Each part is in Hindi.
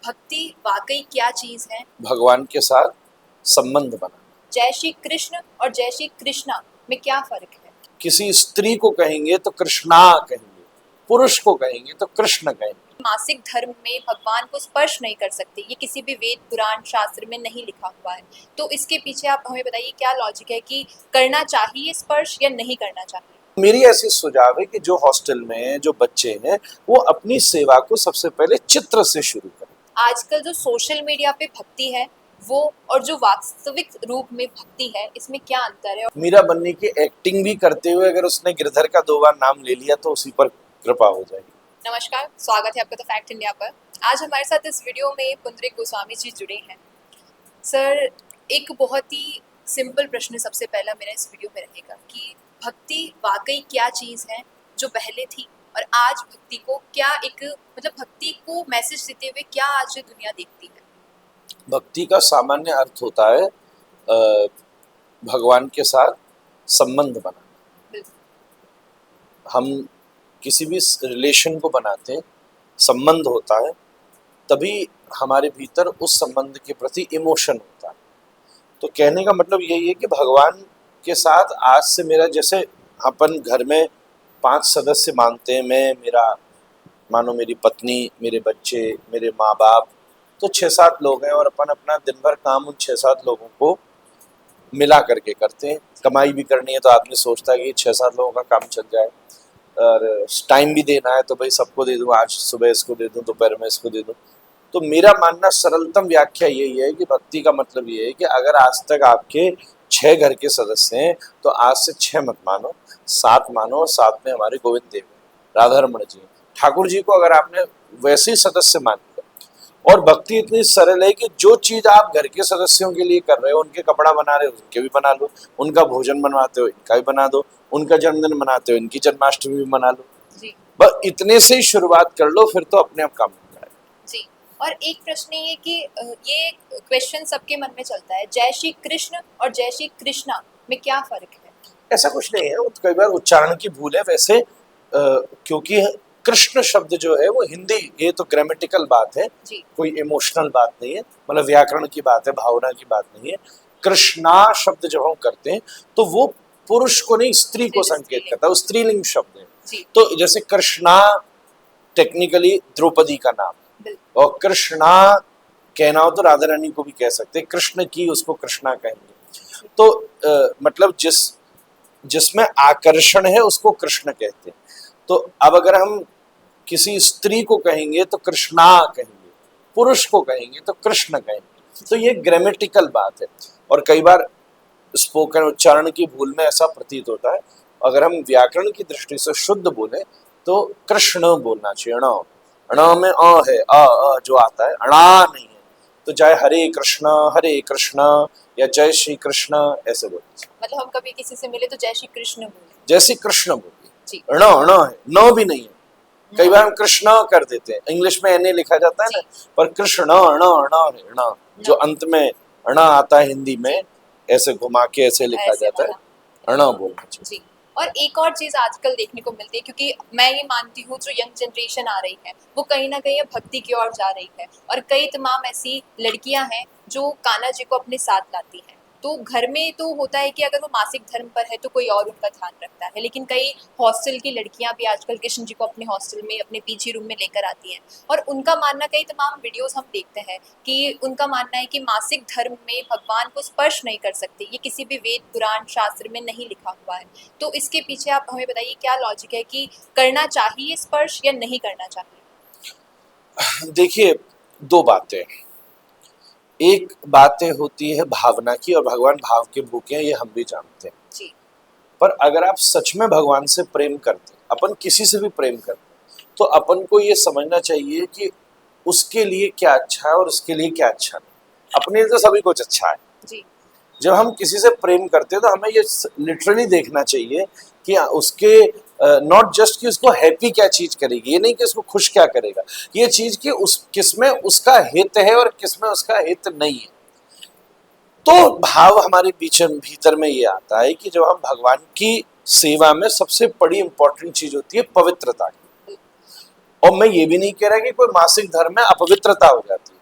भक्ति वाकई क्या चीज है? भगवान के साथ संबंध बना। जय श्री कृष्ण और जय श्री कृष्णा में क्या फर्क है? किसी स्त्री को कहेंगे तो कृष्णा कहेंगे, पुरुष को कहेंगे तो कृष्ण कहेंगे। मासिक धर्म में भगवान को स्पर्श नहीं कर सकते, ये किसी भी वेद पुराण शास्त्र में नहीं लिखा हुआ है। तो इसके पीछे आप हमें बताइए क्या लॉजिक है कि करना चाहिए स्पर्श या नहीं करना चाहिए? मेरी ऐसी सुझाव है कि जो हॉस्टल में जो बच्चे हैं वो अपनी सेवा को सबसे पहले चित्र से शुरू करें। आजकल जो सोशल मीडिया पे भक्ति है वो और जो वास्तविक रूप में भक्ति है, इसमें क्या अंतर है? मीरा बनने की एक्टिंग भी करते हुए अगर उसने गिरधर का 2 बार नाम ले लिया तो उसी पर कृपा हो जाएगी। नमस्कार, स्वागत है आपका द फैक्ट इंडिया पर। आज हमारे साथ इस वीडियो में पुंडरीक गोस्वामी जी जुड़े हैं। सर, एक बहुत ही सिंपल प्रश्न सबसे पहला मेरा इस वीडियो में रहेगा कि भक्ति वाकई क्या चीज़ है जो पहले थी और आज भक्ति को क्या एक भक्ति को मैसेज देते हुए क्या आज दुनिया देखती है? भक्ति का सामान्य अर्थ होता है भगवान के साथ संबंध बनाना। हम किसी भी रिलेशन को बनाते हैं, संबंध होता है, तभी हमारे भीतर उस संबंध के प्रति इमोशन होता है। तो कहने का मतलब यही है कि भगवान के साथ आज से मेरा, जैसे अपन घर में 5 सदस्य मानते हैं, मानो मेरी पत्नी, मेरे बच्चे, मेरे माँ बाप, तो 6-7 लोग हैं और अपन अपना दिन भर काम उन 6-7 लोगों को मिला करके करते हैं। कमाई भी करनी है तो आदमी सोचता है कि 6-7 लोगों का काम चल जाए, और टाइम भी देना है तो भाई सबको दे दूँ, आज सुबह इसको दे दूँ, दोपहर में इसको दे दूँ। तो मेरा मानना, सरलतम व्याख्या यही है कि भक्ति का मतलब ये है कि अगर आज तक आपके 6 घर के सदस्य हैं तो आज से 6 मत मानो, 7 मानो, और 7 में हमारे गोविंद देव हैं, राधा रमण जी, ठाकुर जी को अगर आपने वैसे ही सदस्य मान लिया। और भक्ति इतनी सरल है कि जो चीज आप घर के सदस्यों के लिए कर रहे हो, उनके कपड़ा बना रहे हो उनके भी बना लो, उनका भोजन बनवाते हो इनका भी बना दो, उनका जन्मदिन मनाते हो इनकी जन्माष्टमी भी मना लो जी। बस इतने से ही शुरुआत कर लो, फिर तो अपने आप काम हो जाएगा। जी। और एक प्रश्न ये कि ये क्वेश्चन सबके मन में चलता है, जय श्री कृष्ण और जय श्री कृष्णा में क्या फर्क है? ऐसा कुछ नहीं है, कई बार उच्चारण की भूल है वैसे, क्योंकि कृष्ण शब्द जो है वो हिंदी, ये तो ग्रामेटिकल बात है, कोई इमोशनल बात नहीं है, मतलब व्याकरण की बात है, भावना की बात नहीं है। कृष्णा शब्द जब हम करते हैं तो वो पुरुष को नहीं, स्त्री को संकेत करता है, वो स्त्रीलिंग शब्द है। तो जैसे कृष्णा टेक्निकली द्रौपदी का नाम, और कृष्णा कहना हो तो राधा रानी को भी कह सकते हैं, कृष्ण की उसको कृष्णा कहेंगे। तो मतलब जिसमें आकर्षण है उसको कृष्ण कहते हैं। तो अब अगर हम किसी स्त्री को कहेंगे तो कृष्णा कहेंगे, पुरुष को कहेंगे तो कृष्ण कहेंगे। तो ये ग्रामेटिकल बात है, और कई बार स्पोकन उच्चारण की भूल में ऐसा प्रतीत होता है। अगर हम व्याकरण की दृष्टि से शुद्ध बोले तो कृष्ण बोलना चाहिए। अण में अ है, अ जो आता है, अणा नहीं है। तो चाहे हरे कृष्ण या जय श्री कृष्ण ऐसे बोलते। मतलब हम कभी किसी से मिले तो जय श्री कृष्ण बोले, जय श्री कृष्ण बोलिए। अण है, न भी नहीं है। कई बार हम कृष्ण कर देते हैं, इंग्लिश में एन लिखा जाता है ना, पर कृष्ण अण जो अंत में अण आता है हिंदी में, ऐसे घुमा के ऐसे लिखा जाता है, अण बोलना चाहिए। और एक और चीज आजकल देखने को मिलती है, क्योंकि मैं ये मानती हूँ जो यंग जनरेशन आ रही है वो कहीं ना कहीं भक्ति की ओर जा रही है, और कई तमाम ऐसी लड़कियां हैं जो कान्हा जी को अपने साथ लाती हैं। तो घर में तो होता है कि अगर वो मासिक धर्म पर है तो कोई और उनका ध्यान रखता है, लेकिन कई हॉस्टल की लड़कियां भी आजकल कृष्ण जी को अपने हॉस्टल में, अपने पीजी रूम में लेकर आती हैं, और उनका मानना, कई तमाम वीडियोस हम देखते हैं कि उनका मानना है कि मासिक धर्म में भगवान को स्पर्श नहीं कर सकते, ये किसी भी वेद पुराण शास्त्र में नहीं लिखा हुआ है। तो इसके पीछे आप हमें बताइए क्या लॉजिक है कि करना चाहिए स्पर्श या नहीं करना चाहिए? देखिए, 2 बातें, एक बातें होती है भावना की, और भगवान भाव के भूखे हैं, ये हम भी जानते हैं जी। पर अगर आप सच में भगवान से प्रेम करते हैं, अपन किसी से भी प्रेम करते हैं, तो अपन को ये समझना चाहिए कि उसके लिए क्या अच्छा है और उसके लिए क्या अच्छा नहीं। अपने लिए तो सभी कुछ अच्छा है जी। जब हम किसी से प्रेम करते हैं तो हमें ये लिटरली देखना चाहिए कि उसके नॉट जस्ट कि उसको हैप्पी क्या चीज करेगी, ये नहीं कि उसको खुश क्या करेगा, ये चीज कि उस किसमें उसका हित है और किसमें उसका हित नहीं है। तो भाव हमारे भीतर में ये आता है कि जब हम भगवान की सेवा में, सबसे बड़ी इंपॉर्टेंट चीज होती है पवित्रता की। और मैं ये भी नहीं कह रहा कि कोई मासिक धर्म में अपवित्रता हो जाती है,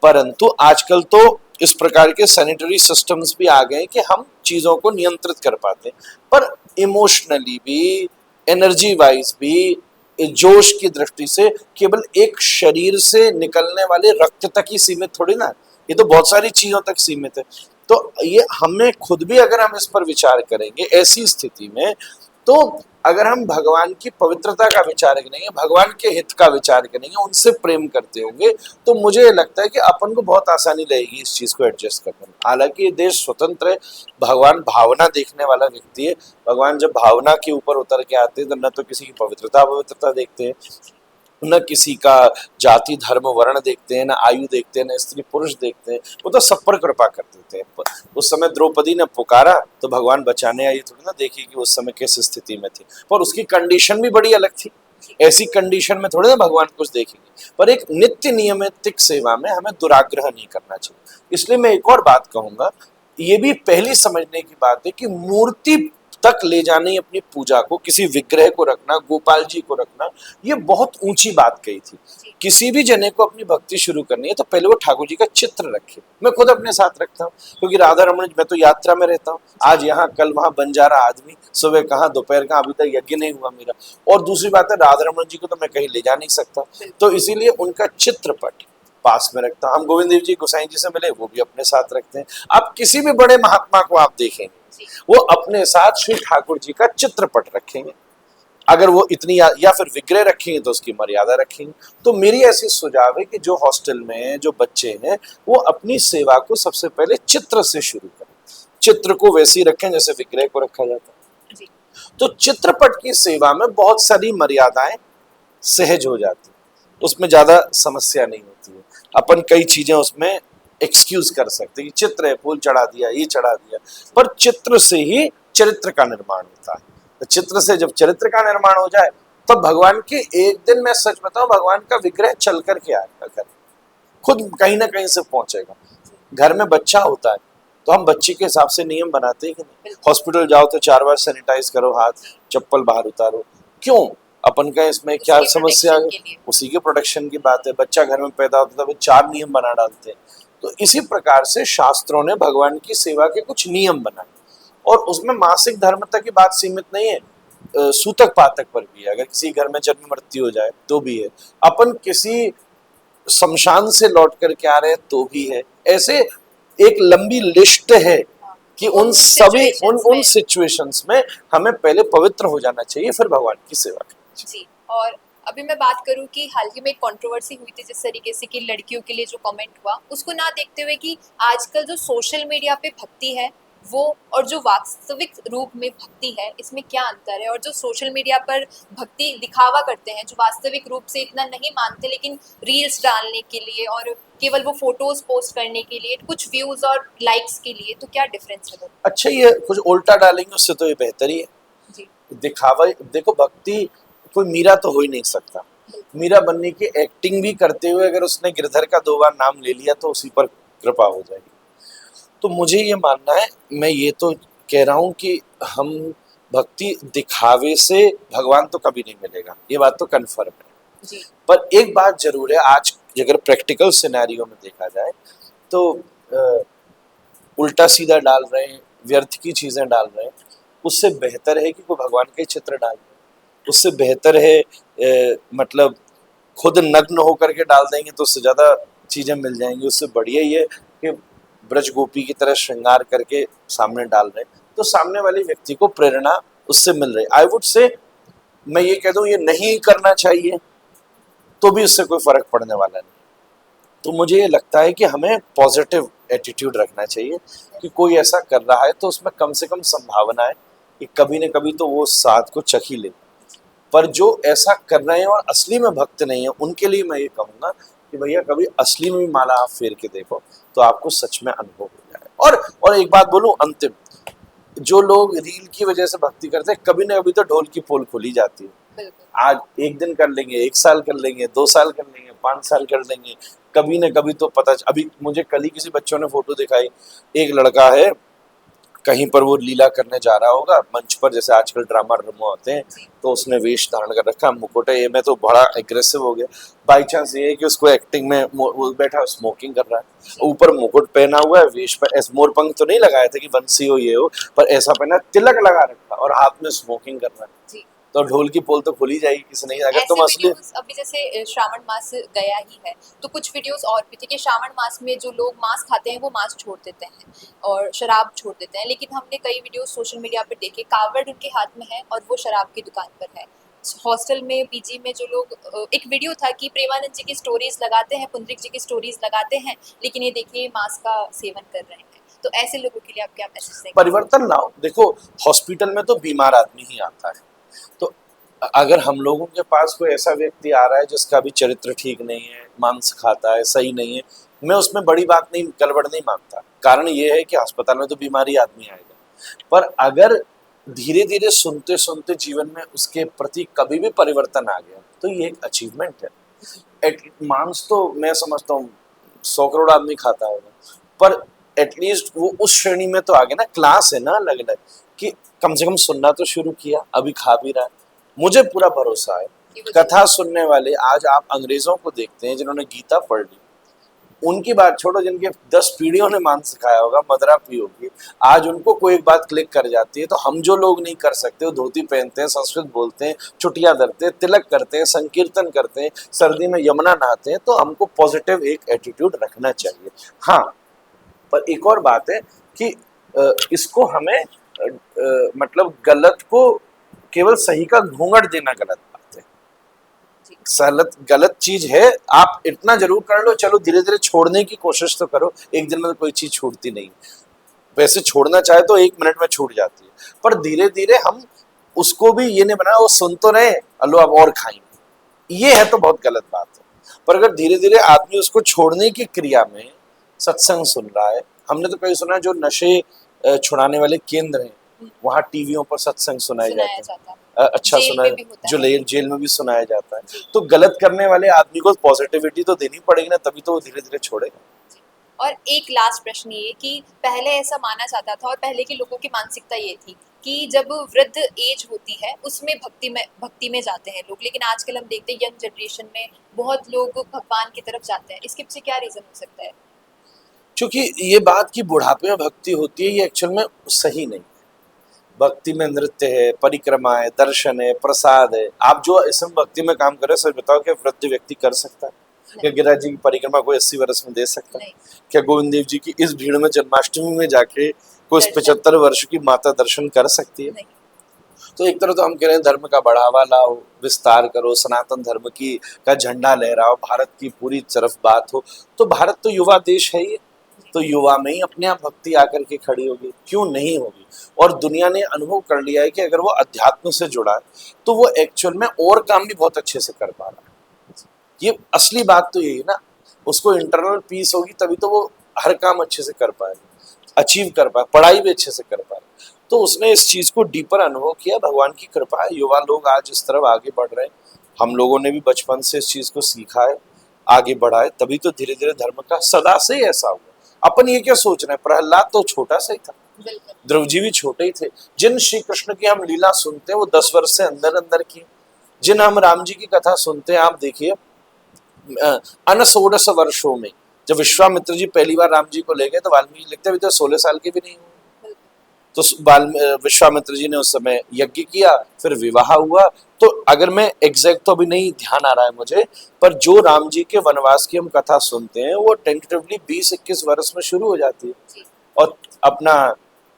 परंतु आजकल तो इस प्रकार के सैनिटरी सिस्टम्स भी आ गए हैं कि हम चीजों को नियंत्रित कर पाते हैं, पर इमोशनली भी, एनर्जी वाइज भी, जोश की दृष्टि से केवल एक शरीर से निकलने वाले रक्त तक ही सीमित थोड़ी ना, ये तो बहुत सारी चीजों तक सीमित है। तो ये हमें खुद भी अगर हम इस पर विचार करेंगे ऐसी स्थिति में, तो अगर हम भगवान की पवित्रता का विचार करेंगे, भगवान के हित का विचार करेंगे, उनसे प्रेम करते होंगे, तो मुझे लगता है कि अपन को बहुत आसानी रहेगी इस चीज को एडजस्ट करने में। हालांकि ये देश स्वतंत्र है, भगवान भावना देखने वाला व्यक्ति है। भगवान जब भावना के ऊपर उतर के आते हैं तो न तो किसी की पवित्रता देखते हैं, न किसी का जाति धर्म वर्ण देखते हैं, न आयु देखते हैं, न स्त्री पुरुष देखते हैं, वो तो सब पर कृपा कर देते हैं। उस समय द्रौपदी ने पुकारा तो भगवान बचाने आई, थोड़ी ना देखी कि उस समय किस स्थिति में थी, पर उसकी कंडीशन भी बड़ी अलग थी। ऐसी कंडीशन में थोड़ी ना भगवान कुछ देखेंगे। पर एक नित्य नियमित सेवा में हमें दुराग्रह नहीं करना चाहिए। इसलिए मैं एक और बात कहूंगा, ये भी पहली समझने की बात है कि मूर्ति तक ले जाने अपनी पूजा को, किसी विग्रह को रखना, गोपाल जी को रखना, ये बहुत ऊंची बात कही थी। किसी भी जने को अपनी भक्ति शुरू करनी है तो पहले वो ठाकुर जी का चित्र रखे। मैं खुद अपने साथ रखता हूँ, क्योंकि राधा रमन, मैं तो यात्रा में रहता हूँ, आज यहाँ कल वहां बंजारा आदमी, सुबह कहाँ दोपहर कहाँ, अभी तक यज्ञ नहीं हुआ मेरा। और दूसरी बात है, राधा रमन जी को तो मैं कहीं ले जा नहीं सकता, तो इसीलिए उनका चित्रपट पास में रखता हूँ। हम गोविंद देव जी गोसाई जी से मिले, वो भी अपने साथ रखते हैं। आप किसी भी बड़े महात्मा को आप देखेंगे, वो अपने साथ श्री ठाकुर जी का चित्रपट रखेंगे। अगर वो इतनी या फिर विग्रह रखेंगे तो उसकी मर्यादा रखेंगे। तो मेरी ऐसी सुझाव है कि जो हॉस्टल में जो बच्चे हैं वो अपनी सेवा को सबसे पहले चित्र से शुरू करें, चित्र को वैसे ही रखें जैसे विग्रह को रखा जाता है। तो चित्रपट की सेवा में बहुत सारी मर्यादाएं सहज हो जाती है, उसमें ज्यादा समस्या नहीं होती है। अपन कई चीजें उसमें एक्सक्यूज कर सकते हैं कि चित्र है, फूल चढ़ा दिया, ये चढ़ा दिया, पर चित्र से ही चरित्र का निर्माण होता है। तो चित्र से जब चरित्र का निर्माण हो जाए तब भगवान के, एक दिन मैं सच बताऊं, भगवान का विग्रह चल करके आएगा, घर खुद कहीं ना कहीं से पहुंचेगा। घर में बच्चा होता है तो हम बच्चे के हिसाब से नियम बनाते हैं कि नहीं। हॉस्पिटल जाओ तो 4 बार सैनिटाइज करो हाथ, चप्पल बाहर उतारो, क्यों? अपन का इसमें क्या समस्या है? उसी के प्रोटेक्शन की बात है। बच्चा घर में पैदा होता है तो 4 नियम बना डालते हैं। तो इसी प्रकार से शास्त्रों ने भगवान की सेवा के कुछ नियम बनाए, और उसमें मासिक धर्म तक की बात सीमित नहीं है, सूतक पातक पर भी है। अगर किसी घर में जन्म मृत्यु हो जाए तो भी है, अपन किसी शमशान से लौट करके आ रहे हैं तो भी है। ऐसे एक लंबी लिस्ट है कि उन सभी उन सिचुएशंस में हमें पहले पवित्र हो जाना चाहिए, फिर भगवान की सेवा करनी चाहिए। जी, और अभी मैं बात करूं कि हाल ही में एक कंट्रोवर्सी हुई थी जिस तरीके से कि लड़कियों के लिए जो कमेंट हुआ, उसको ना देखते हुए कि आजकल जो सोशल मीडिया पे भक्ति है वो और जो वास्तविक रूप में भक्ति है, इसमें क्या अंतर है। और जो सोशल मीडिया पर भक्ति दिखावा करते हैं, जो वास्तविक रूप से इतना नहीं मानते लेकिन रील्स डालने के लिए और केवल वो फोटोज पोस्ट करने के लिए, कुछ व्यूज और लाइक्स के लिए, तो क्या डिफरेंस है? अच्छा, ये कुछ उल्टा डालेंगे उससे तो ये बेहतर ही है जी। दिखावा, देखो भक्ति कोई मीरा तो हो ही नहीं सकता। मीरा बनने की एक्टिंग भी करते हुए अगर उसने गिरधर का 2 बार नाम ले लिया तो उसी पर कृपा हो जाएगी। तो मुझे ये मानना है, मैं ये तो कह रहा हूँ कि हम भक्ति दिखावे से भगवान तो कभी नहीं मिलेगा, ये बात तो कन्फर्म है जी। पर एक बात जरूर है, आज अगर प्रैक्टिकल सिनेरियो में देखा जाए तो उल्टा सीधा डाल रहे हैं, व्यर्थ की चीजें डाल रहे हैं, उससे बेहतर है कि कोई भगवान के चित्र डाल रहे, उससे बेहतर है मतलब खुद नग्न होकर के डाल देंगे तो उससे ज्यादा चीजें मिल जाएंगी। उससे बढ़िया ये कि ब्रज गोपी की तरह श्रृंगार करके सामने डाल रहे हैं, तो सामने वाले व्यक्ति को प्रेरणा उससे मिल रही। आई वुड से, मैं ये कह दूं ये नहीं करना चाहिए तो भी उससे कोई फर्क पड़ने वाला नहीं। तो मुझे ये लगता है कि हमें पॉजिटिव एटीट्यूड रखना चाहिए कि कोई ऐसा कर रहा है तो उसमें कम से कम संभावना है कि कभी न कभी तो वो साथ को चख ही ले। पर जो ऐसा कर रहे हैं और असली में भक्त नहीं है, उनके लिए मैं ये कहूँगा कि भैया कभी असली में भी माला आप फेर के देखो तो आपको सच में अनुभव हो जाए। और एक बात बोलूं अंतिम, जो लोग रील की वजह से भक्ति करते हैं, कभी ना कभी तो ढोल की पोल खुली जाती है। आज एक दिन कर लेंगे, 1 साल कर लेंगे, 2 साल कर लेंगे, 5 साल कर लेंगे, कभी ना कभी तो पता। अभी मुझे कल ही किसी बच्चों ने फोटो दिखाई, एक लड़का है कहीं पर वो लीला करने जा रहा होगा मंच पर, जैसे आजकल ड्रामा ड्रामा होते हैं, जी तो उसने वेश धारण कर रखा, मुकुट है, ये में तो बड़ा एग्रेसिव हो गया। बाई चांस ये है कि उसको एक्टिंग में वो बैठा स्मोकिंग कर रहा है, ऊपर मुकुट पहना हुआ है, वेश पर ऐसे मोरपंख तो नहीं लगाया था कि बंसी हो ये हो, पर ऐसा पहना, तिलक लगा रखा और हाथ में स्मोकिंग कर रहा है, जी। तो ढोल की पोल तो खुल ही जाएगी किसी नहीं, अगर ऐसे तुम असली। वीडियोस अभी जैसे श्रावण मास गया ही है, तो कुछ वीडियोस और भी थे कि श्रावण मास में जो लोग मांस खाते हैं वो मांस छोड़ देते हैं और शराब छोड़ देते हैं, लेकिन हमने कई वीडियोस सोशल मीडिया पर देखे, कावड़ उनके हाथ में है और वो शराब की दुकान पर है। हॉस्टल में, पीजी में जो लोग, एक वीडियो था कि प्रेमानंद जी की स्टोरीज लगाते हैं, पुंडरिक जी की स्टोरीज लगाते हैं, लेकिन ये देखिए मांस का सेवन कर रहे हैं। तो ऐसे लोगों के लिए आप क्या मैसेज देंगे? परिवर्तन लाओ। देखो, हॉस्पिटल में तो बीमार आदमी ही आता है, तो अगर हम लोगों के पास कोई ऐसा व्यक्ति आ रहा है जिसका भी चरित्र ठीक नहीं है, मांस खाता है, सही नहीं है, मैं उसमें बड़ी बात नहीं, गड़बड़ नहीं मानता। कारण ये है कि अस्पताल में तो बीमारी आदमी आएगा, पर अगर धीरे धीरे सुनते सुनते जीवन में उसके प्रति कभी भी परिवर्तन आ गया तो ये एक अचीवमेंट है। मांस तो मैं समझता हूँ 100 करोड़ आदमी खाता होगा, पर एटलीस्ट वो उस श्रेणी में तो आ गया ना, क्लास है ना अलग अलग, कि कम से कम सुनना तो शुरू किया, अभी खा भी रहा है। मुझे पूरा भरोसा है, कथा सुनने वाले आज आप अंग्रेजों को देखते हैं जिन्होंने गीता पढ़ ली, उनकी बात छोड़ो, जिनके 10 पीढ़ियों ने मांस सिखाया होगा, मदरा पी होगी, आज उनको कोई एक बात क्लिक कर जाती है। तो हम जो लोग नहीं कर सकते, वो धोती पहनते हैं, संस्कृत बोलते हैं, चुटिया धरते हैं, तिलक करते हैं, संकीर्तन करते हैं, सर्दी में यमुना नहाते हैं, तो हमको पॉजिटिव एक एटीट्यूड रखना चाहिए। हाँ, पर एक और बात है कि इसको हमें मतलब गलत को केवल सही का घूंघट देना गलत बात है। गलत चीज है, आप इतना जरूर कर लो, चलो धीरे धीरे छोड़ने की कोशिश तो करो, एक दिन में तो कोई चीज छूटती नहीं। वैसे छोड़ना चाहे तो 1 मिनट में छूट जाती है, पर धीरे धीरे हम उसको भी ये नहीं बना वो सुन तो रहे अल्लो अब और खाएंगे, ये है तो बहुत गलत बात है। पर अगर धीरे धीरे आदमी उसको छोड़ने की क्रिया में सत्संग सुन रहा है, हमने तो कई सुना है जो नशे छुड़ाने वाले केंद्र हैं वहाँ टीवियों पर सत्संग सुनाए जाते हैं, अच्छा सुना है, जो जेल में भी सुनाया जाता है। तो गलत करने वाले आदमी को पॉजिटिविटी तो देनी पड़ेगी ना, तभी तो वो धीरे धीरे छोड़ेगा। और एक लास्ट प्रश्न ये कि पहले ऐसा माना जाता था और पहले के लोगों की मानसिकता ये थी कि जब वृद्ध एज होती है उसमें भक्ति में जाते हैं लोग, लेकिन आजकल हम देखते हैं यंग जनरेशन में बहुत लोग भगवान की तरफ जाते हैं। इसके पीछे क्या रीजन हो सकता है? क्योंकि ये बात की बुढ़ापे में भक्ति होती है, ये एक्चुअल में सही नहीं। भक्ति में नृत्य है, परिक्रमा है, दर्शन है, प्रसाद है। आप जो इस भक्ति में काम कर रहे हैं, सच बताओ क्या वृद्ध व्यक्ति कर सकता है? क्या गिरिराज जी की परिक्रमा कोई 80 वर्ष में दे सकता है? क्या गोविंद देव जी की इस भीड़ में जन्माष्टमी में जाके कोई 75 वर्ष की माता दर्शन कर सकती है? तो एक तरह तो हम कह रहे हैं धर्म का बढ़ावा लाओ, विस्तार करो, सनातन धर्म की का झंडा लहराओ, भारत की पूरी तरफ बात हो। तो भारत तो युवा देश है, ये तो युवा में ही अपने आप भक्ति आकर के खड़ी होगी, क्यों नहीं होगी? और दुनिया ने अनुभव कर लिया है कि अगर वो अध्यात्म से जुड़ा है तो वो एक्चुअल में और काम भी बहुत अच्छे से कर पा रहा है। ये असली बात तो यही है ना, उसको इंटरनल पीस होगी तभी तो वो हर काम अच्छे से कर पाएगा, अचीव कर पाए, पढ़ाई भी अच्छे से कर पाए। तो उसने इस चीज को डीपर अनुभव किया, भगवान की कृपा है, युवा लोग आज इस तरफ आगे बढ़ रहे हैं। हम लोगों ने भी बचपन से इस चीज को सीखा है, आगे बढ़ा है, तभी तो धीरे धीरे धर्म का सदा से ही ऐसा हुआ। अपन ये क्या सोच रहे हैं, प्रहलाद तो छोटा सा ही था, ध्रुव जी भी छोटे ही थे। जिन श्री कृष्ण की हम लीला सुनते हैं वो 10 वर्ष से अंदर अंदर की, जिन हम राम जी की कथा सुनते हैं, आप देखिए 16 वर्षों में जब विश्वामित्र जी पहली बार राम जी को ले गए तो वाल्मीकि लिखते अभी तो 16 साल के भी नहीं हुए। तो विश्वामित्र जी ने उस समय यज्ञ किया, फिर विवाह हुआ। तो अगर मैं एग्जैक्ट तो अभी नहीं ध्यान आ रहा है मुझे, पर जो राम जी के वनवास की हम कथा सुनते हैं वो टेंटेटिवली 20-21 वर्ष में शुरू हो जाती है, और अपना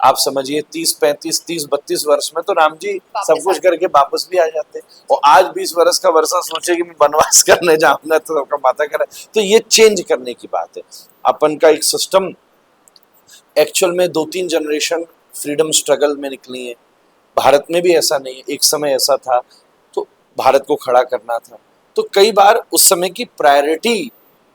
आप समझिए 30-32 वर्ष में तो राम जी सब कुछ करके वापस भी आ जाते हैं। और आज 20 वर्ष का वर्षा सोचे कि मैं वनवास करने जाऊंगा तो सबका माता करे। तो ये चेंज करने की बात है। अपन का एक सिस्टम एक्चुअल में 2-3 जनरेशन फ्रीडम स्ट्रगल में निकली है। भारत में भी ऐसा नहीं है, एक समय ऐसा था तो भारत को खड़ा करना था, तो कई बार उस समय की प्रायोरिटी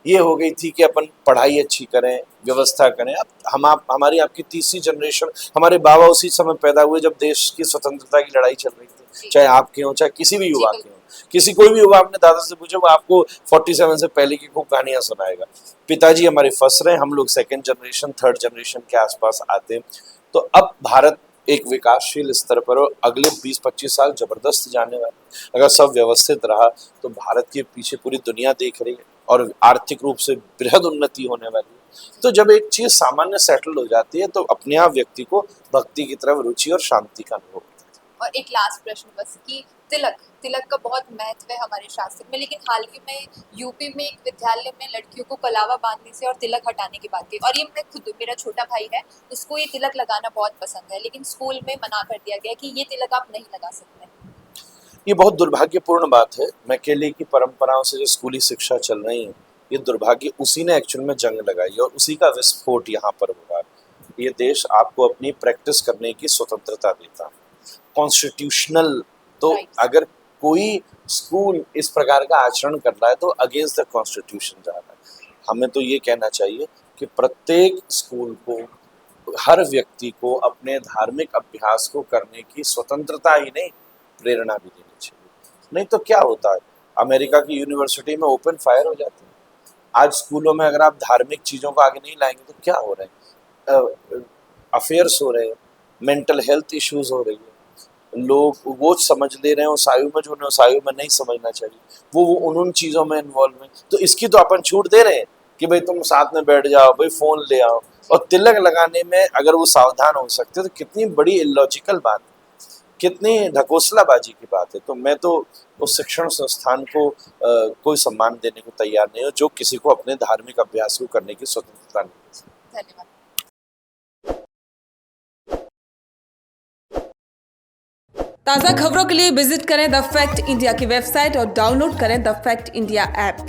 ये हो गई थी कि अपन पढ़ाई अच्छी करें, व्यवस्था करें। अब हमारी आपकी तीसरी जनरेशन, हमारे बाबा उसी समय पैदा हुए जब देश की स्वतंत्रता की लड़ाई चल रही थी, चाहे आपके हो चाहे किसी भी युवा के हो। किसी कोई भी युवा अपने दादा से पूछे वो आपको 47 से पहले की खूब कहानियां सुनाएगा। पिताजी हमारे फंस रहे हैं, हम लोग सेकेंड जनरेशन थर्ड जनरेशन के आसपास आते हैं। तो अब भारत एक विकासशील स्तर पर और अगले 20-25 साल जबरदस्त जाने वाले। अगर सब व्यवस्थित रहा तो भारत के पीछे पूरी दुनिया देख रही है और आर्थिक रूप से बृहद उन्नति होने वाली है। तो जब एक चीज सामान्य सेटल हो जाती है तो अपने आप व्यक्ति को भक्ति की तरफ रुचि और शांति का अनुभव होता है। और एक लास्ट प्रश्न बस कि तिलक का बहुत महत्व है हमारे शास्त्र में, लेकिन हाल ही में यूपी में एक विद्यालय में लड़कियों को कलावा बांधने से और तिलक हटाने की बात की। और ये मैं खुद, मेरा छोटा भाई है, उसको ये तिलक लगाना बहुत पसंद है, लेकिन स्कूल में मना कर दिया गया कि ये तिलक आप नहीं लगा सकते। ये बहुत दुर्भाग्यपूर्ण बात है। मैकेले की परंपराओं से जो स्कूली शिक्षा चल रही है, ये दुर्भाग्य उसी ने एक्चुअल में जंग लगाई है और उसी का विस्फोट यहाँ पर हो रहा है। ये देश आपको अपनी प्रैक्टिस करने की स्वतंत्रता देता है, कॉन्स्टिट्यूशनल। तो अगर कोई स्कूल इस प्रकार का आचरण कर रहा है तो अगेंस्ट द कॉन्स्टिट्यूशन जा रहा है। हमें तो ये कहना चाहिए कि प्रत्येक स्कूल को, हर व्यक्ति को अपने धार्मिक अभ्यास को करने की स्वतंत्रता ही नहीं, प्रेरणा भी देनी चाहिए। नहीं तो क्या होता है, अमेरिका की यूनिवर्सिटी में ओपन फायर हो जाती है। आज स्कूलों में अगर आप धार्मिक चीज़ों को आगे नहीं लाएंगे तो क्या हो रहा है, अफेयर्स हो रहे हैं, मेंटल हेल्थ इश्यूज हो रही है। लोग वो समझ ले रहे हैं उस आयु में जो उन्हें उस आयु में नहीं समझना चाहिए, वो उन चीज़ों में इन्वॉल्व हैं। तो इसकी तो अपन छूट दे रहे हैं कि भाई तुम साथ में बैठ जाओ, भाई फ़ोन ले आओ। और तिलक लगाने में अगर वो सावधान हो सकते तो कितनी बड़ी इलॉजिकल बात है, कितनी ढकोसलाबाजी की बात है। तो मैं तो उस शिक्षण संस्थान को कोई सम्मान देने को तैयार नहीं हूँ जो किसी को अपने धार्मिक अभ्यास को करने की स्वतंत्रता नहीं दे। धन्यवाद। ताज़ा खबरों के लिए विजिट करें द फैक्ट इंडिया की वेबसाइट और डाउनलोड करें द फैक्ट इंडिया ऐप।